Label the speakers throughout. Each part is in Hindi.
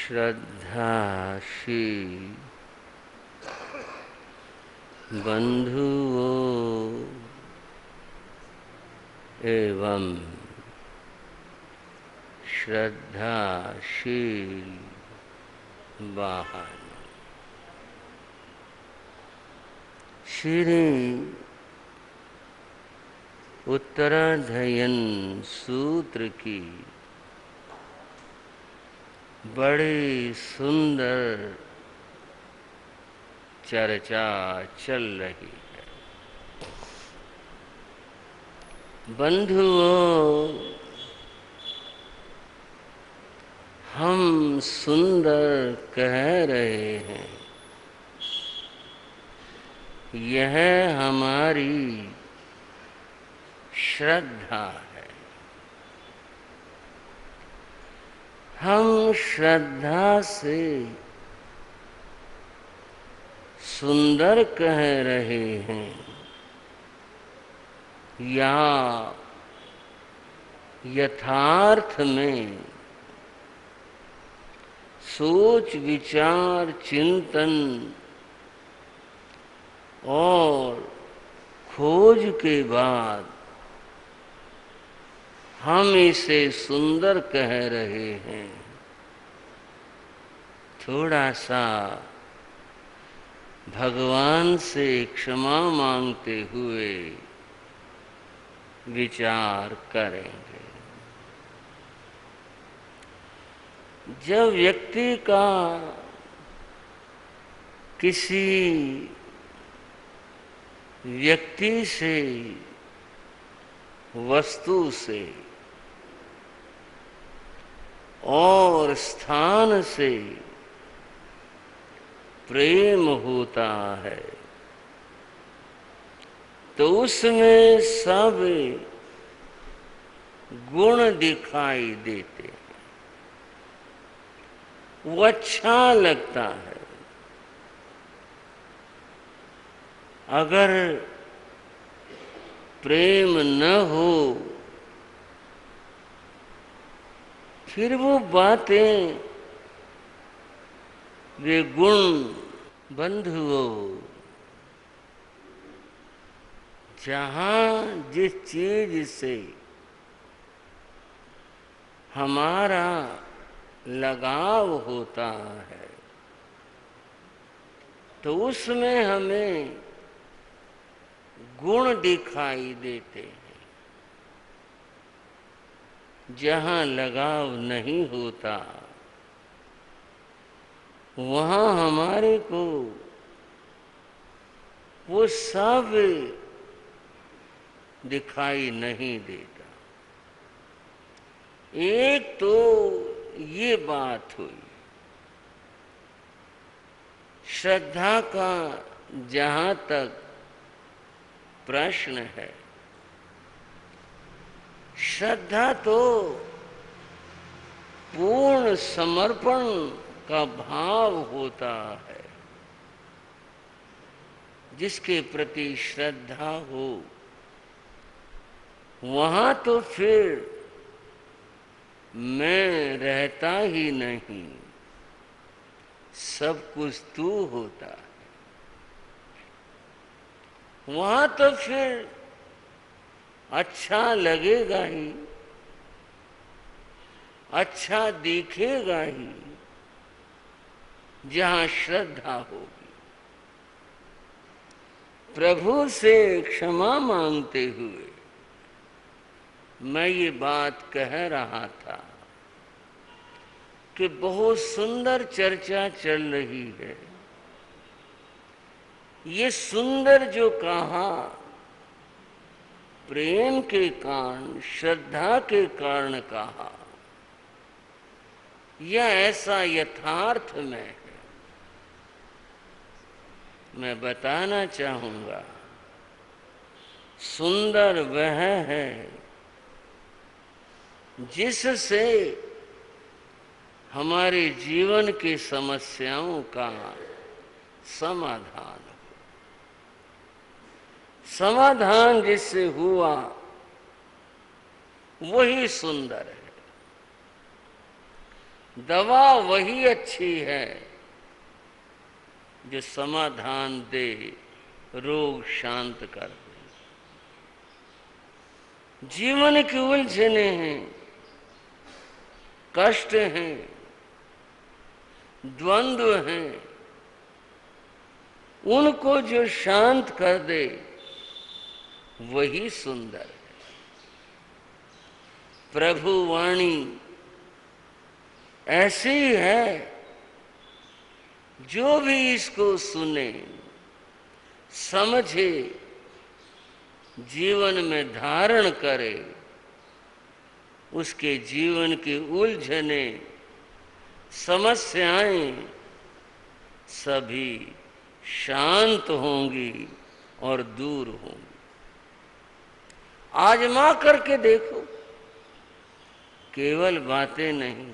Speaker 1: श्रद्धाशील बंधुओं एवं श्रद्धाशील वाहन। श्री उत्तराधयन सूत्र की बड़ी सुंदर चर्चा चल रही है। बंधुओं, हम सुंदर कह रहे हैं, यह हमारी श्रद्धा है। हम श्रद्धा से सुंदर कह रहे हैं या यथार्थ में सोच विचार चिंतन और खोज के बाद हम इसे सुंदर कह रहे हैं। थोड़ा सा भगवान से क्षमा मांगते हुए विचार करेंगे। जब व्यक्ति का किसी व्यक्ति से, वस्तु से और स्थान से प्रेम होता है तो उसमें सब गुण दिखाई देते हैं। वो अच्छा लगता है। अगर प्रेम न हो फिर वो बातें, वे गुण, बंधुओं, जहाँ जिस चीज से हमारा लगाव होता है तो उसमें हमें गुण दिखाई देते हैं। जहाँ लगाव नहीं होता वहाँ हमारे को वो सब दिखाई नहीं देता। एक तो ये बात हुई। श्रद्धा का जहाँ तक प्रश्न है, श्रद्धा तो पूर्ण समर्पण का भाव होता है। जिसके प्रति श्रद्धा हो वहाँ तो फिर मैं रहता ही नहीं, सब कुछ तू होता है। वहाँ तो फिर अच्छा लगेगा ही, अच्छा दिखेगा ही जहाँ श्रद्धा होगी। प्रभु से क्षमा मांगते हुए मैं ये बात कह रहा था कि बहुत सुंदर चर्चा चल रही है। ये सुंदर जो कहा, प्रेम के कारण, श्रद्धा के कारण कहा, यह ऐसा यथार्थ में है। मैं बताना चाहूंगा, सुंदर वह है जिससे हमारे जीवन की समस्याओं का समाधान हो। समाधान जिससे हुआ वही सुंदर है। दवा वही अच्छी है जो समाधान दे, रोग शांत कर दे। जीवन की उलझने हैं, कष्ट हैं, द्वंद्व हैं, उनको जो शांत कर दे वही सुंदर है। प्रभु वाणी ऐसी है, जो भी इसको सुने, समझे, जीवन में धारण करे, उसके जीवन की उलझने, समस्याएं सभी शांत होंगी और दूर होंगी। आजमा करके देखो, केवल बातें नहीं,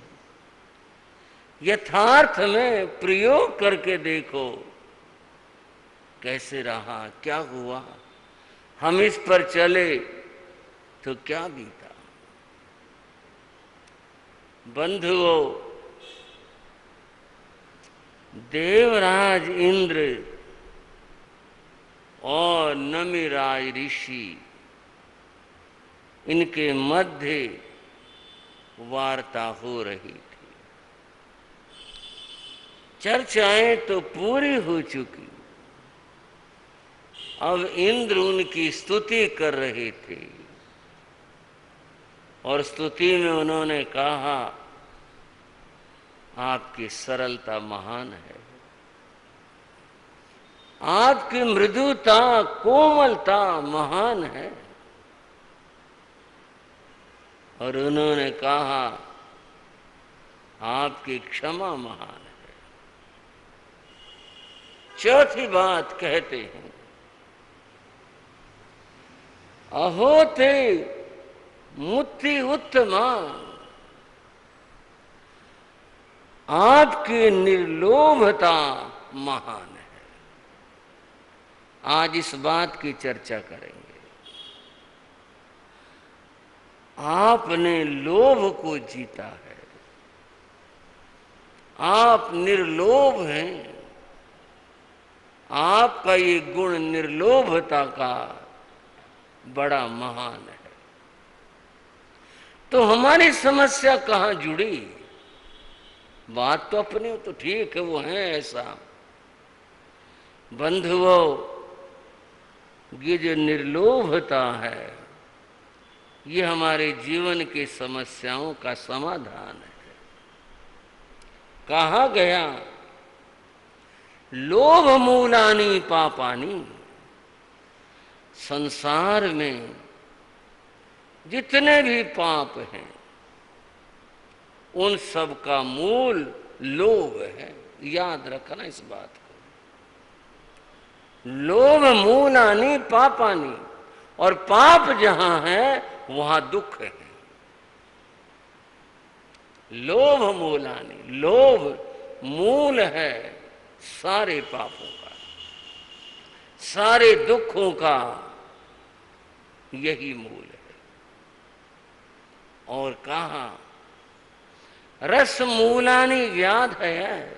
Speaker 1: यथार्थ में प्रयोग करके देखो कैसे रहा, क्या हुआ, हम इस पर चले तो क्या बीता। बंधुओं, देवराज इंद्र और नमिराज ऋषि, इनके मध्य वार्ता हो रही थी। चर्चाएं तो पूरी हो चुकी, अब इंद्र उनकी स्तुति कर रहे थे और स्तुति में उन्होंने कहा, आपकी सरलता महान है, आपकी मृदुता, कोमलता महान है। और उन्होंने कहा, आपकी क्षमा महान है। चौथी बात कहते हैं, अहो ते मुक्ति उत्तमा, आपकी निर्लोभता महान है। आज इस बात की चर्चा करेंगे। आपने लोभ को जीता है, आप निर्लोभ हैं, आपका ये गुण निर्लोभता का बड़ा महान है। तो हमारी समस्या कहाँ जुड़ी? बात तो अपने तो ठीक है, वो है ऐसा। बंधुओं, ये जो निर्लोभता है, ये हमारे जीवन की समस्याओं का समाधान है। कहा गया, लोभ मूलानि पापानि, संसार में जितने भी पाप हैं उन सब का मूल लोभ है। याद रखना इस बात को। लोभ मूलानि पापानि, और पाप जहां है वहां दुख है। लोभ मूलानि, लोभ मूल है सारे पापों का, सारे दुखों का यही मूल है। और कहा, रस मूलानि व्याध है,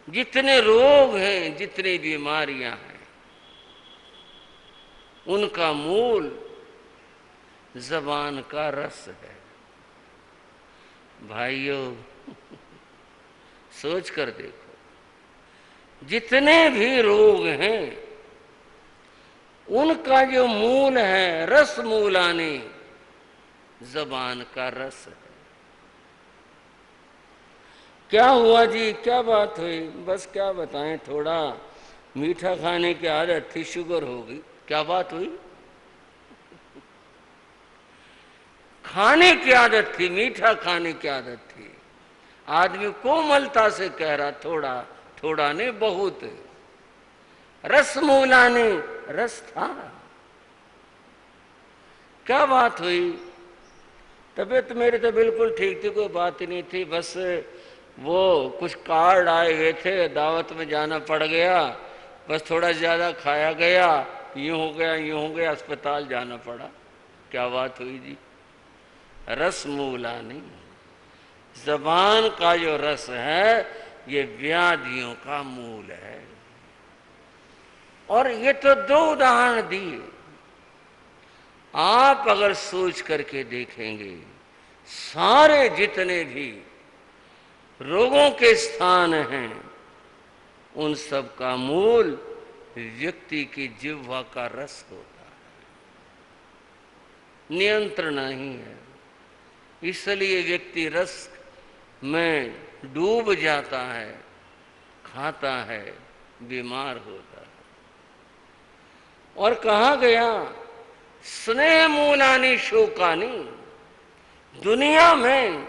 Speaker 1: जितने रोग हैं, जितनी बीमारियां हैं, उनका मूल जबान का रस है। भाइयों, सोच कर देखो, जितने भी रोग हैं उनका जो मूल है, रस मूलानि, जबान का रस है। क्या हुआ जी, क्या बात हुई? बस क्या बताएं, थोड़ा मीठा खाने की आदत थी, शुगर हो गई। क्या बात हुई? खाने की आदत थी, मीठा खाने की आदत थी। आदमी कोमलता से कह रहा, थोड़ा थोड़ा नहीं, बहुत। रस मूलानि, रस था। क्या बात हुई? तबीयत मेरी तो बिल्कुल ठीक थी, कोई बात ही नहीं थी। बस वो कुछ कार्ड आए हुए थे, दावत में जाना पड़ गया, बस थोड़ा ज्यादा खाया गया, यूं हो गया, यूं हो गया, अस्पताल जाना पड़ा। क्या बात हुई जी? रस मूलानि, जबान का जो रस है ये व्याधियों का मूल है। और ये तो दो उदाहरण दिए, आप अगर सोच करके देखेंगे सारे जितने भी रोगों के स्थान हैं उन सब का मूल व्यक्ति की जिह्वा का रस होता है, नियंत्रण नहीं है। इसलिए व्यक्ति रस में डूब जाता है, खाता है, बीमार होता है। और कहा गया स्नेह मूलानि शोकानि, दुनिया में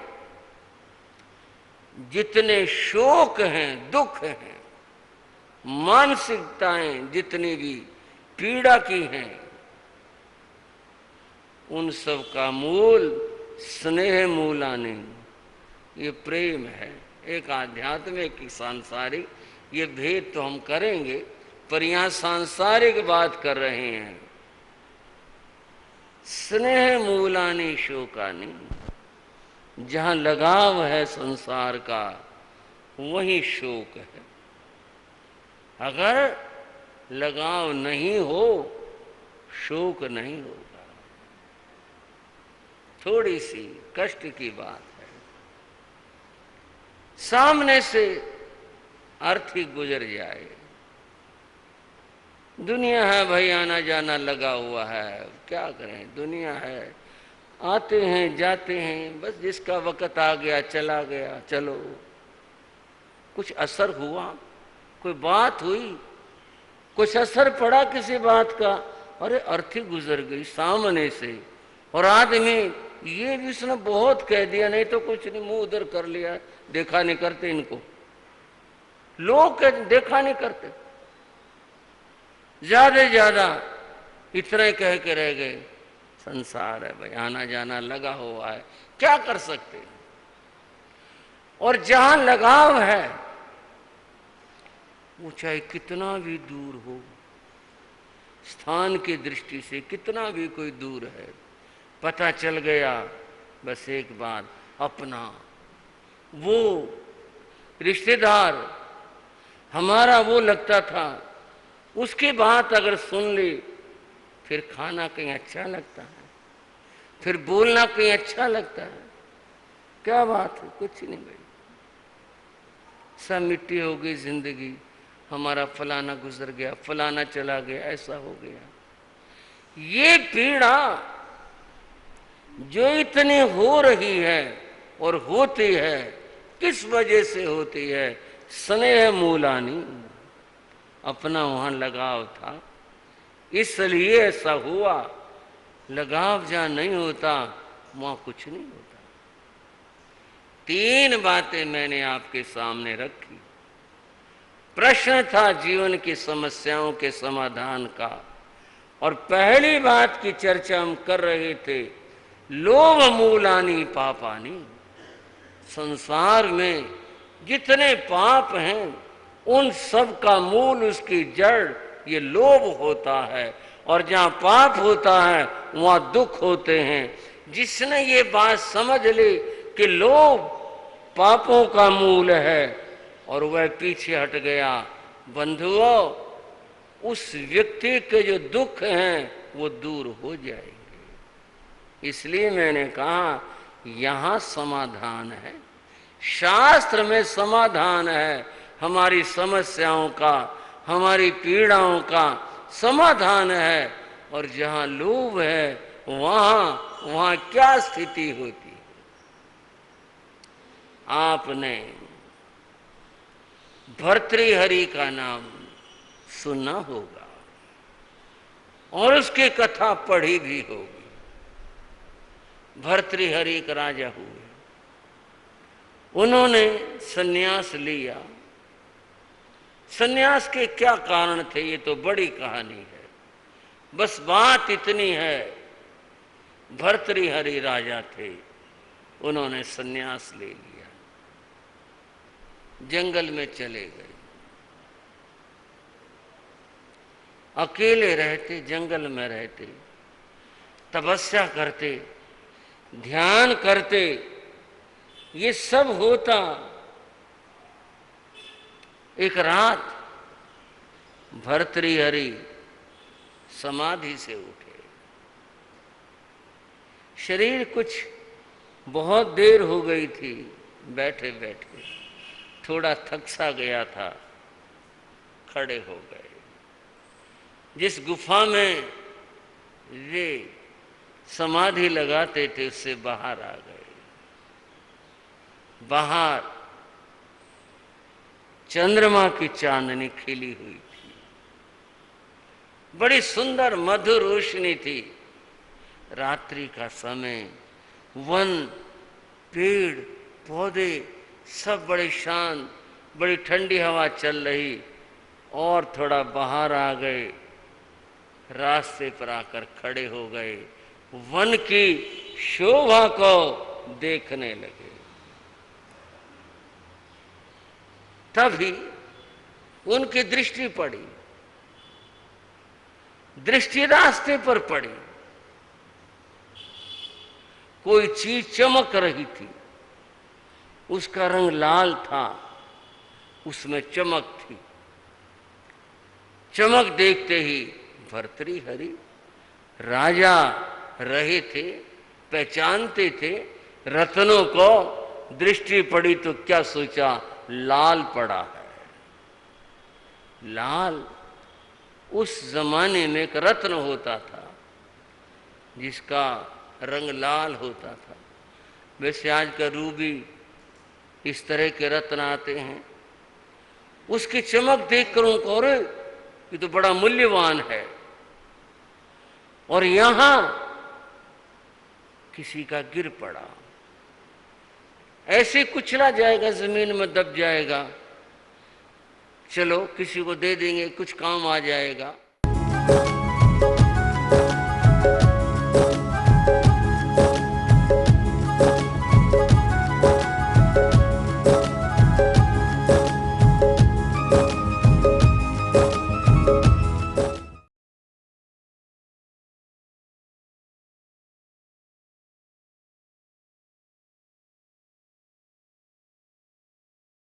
Speaker 1: जितने शोक हैं, दुख हैं, मानसिकताएं जितनी भी पीड़ा की हैं, उन सब का मूल स्नेह मूलानि, ये प्रेम है। एक आध्यात्मिक एक सांसारिक, ये भेद तो हम करेंगे, पर यहां सांसारिक बात कर रहे हैं। स्नेह मूलानि शोकानि, जहां लगाव है संसार का वहीं शोक है। अगर लगाव नहीं हो शोक नहीं होगा। थोड़ी सी कष्ट की बात है, सामने से अर्थी गुजर जाए, दुनिया है भाई, आना जाना लगा हुआ है, क्या करें, दुनिया है, आते हैं जाते हैं, बस जिसका वक़्त आ गया चला गया, चलो। कुछ असर हुआ, कोई बात हुई, कुछ असर पड़ा किसी बात का, अरे अर्थी गुजर गई सामने से, और आदमी ये भी उसने बहुत कह दिया, नहीं तो कुछ नहीं, मुंह उधर कर लिया, देखा नहीं करते इनको, लोग देखा नहीं करते, ज्यादा इतना ही कह के रह गए। संसार है भाई, आना जाना लगा हुआ है, क्या कर सकते। और जहां लगाव है वो चाहे कितना भी दूर हो, स्थान की दृष्टि से कितना भी कोई दूर है, पता चल गया बस एक बात, अपना वो रिश्तेदार हमारा वो लगता था, उसकी बात अगर सुन ली फिर खाना कहीं अच्छा लगता है, फिर बोलना कहीं अच्छा लगता है। क्या बात है, कुछ नहीं भाई, सब मिट्टी हो गई जिंदगी, हमारा फलाना गुजर गया, फलाना चला गया, ऐसा हो गया। ये पीड़ा जो इतनी हो रही है और होती है, किस वजह से होती है? स्नेह मूलानि, अपना वहां लगाव था, इसलिए ऐसा हुआ। लगाव जहां नहीं होता वहां कुछ नहीं होता। तीन बातें मैंने आपके सामने रखी। प्रश्न था जीवन की समस्याओं के समाधान का, और पहली बात की चर्चा हम कर रहे थे, लोभ मूलानि पापानि, संसार में जितने पाप हैं उन सब का मूल, उसकी जड़ ये लोभ होता है, और जहां पाप होता है वहां दुख होते हैं। जिसने ये बात समझ ली कि लोभ पापों का मूल है और वह पीछे हट गया, बंधुओं, उस व्यक्ति के जो दुख हैं वो दूर हो जाएंगे। इसलिए मैंने कहा यहां समाधान है, शास्त्र में समाधान है, हमारी समस्याओं का, हमारी पीड़ाओं का समाधान है। और जहां लोभ है वहां क्या स्थिति होती है? आपने भर्तृहरि का नाम सुना होगा और उसकी कथा पढ़ी भी होगी। भर्तृहरि एक राजा हुए, उन्होंने सन्यास लिया। सन्यास के क्या कारण थे ये तो बड़ी कहानी है, बस बात इतनी है, भर्तृहरि राजा थे, उन्होंने सन्यास ले लिया, जंगल में चले गए, अकेले रहते, जंगल में रहते, तपस्या करते, ध्यान करते, ये सब होता एक रात भर्तृहरि समाधि से उठे। शरीर कुछ बहुत देर हो गई थी, बैठे बैठे थोड़ा थक सा गया था, खड़े हो गए। जिस गुफा में वे समाधि लगाते थे उससे बाहर आ गए। बाहर चंद्रमा की चांदनी खिली हुई थी, बड़ी सुंदर मधुर रोशनी थी। रात्रि का समय, वन, पेड़ पौधे सब बड़े शांत, बड़ी ठंडी हवा चल रही। और थोड़ा बाहर आ गए, रास्ते पर आकर खड़े हो गए, वन की शोभा को देखने लगे। तभी उनकी दृष्टि पड़ी, दृष्टि रास्ते पर पड़ी। कोई चीज चमक रही थी, उसका रंग लाल था, उसमें चमक थी। चमक देखते ही भर्तृहरि राजा रहे थे, पहचानते थे रत्नों को। दृष्टि पड़ी तो क्या सोचा, लाल पड़ा है। लाल उस जमाने में एक रत्न होता था जिसका रंग लाल होता था। वैसे आज का रूबी, इस तरह के रत्न आते हैं। उसकी चमक देखकर उनको, अरे ये तो बड़ा मूल्यवान है। और यहां किसी का गिर पड़ा, ऐसे कुचला जाएगा, जमीन में दब जाएगा, चलो किसी को दे देंगे, कुछ काम आ जाएगा।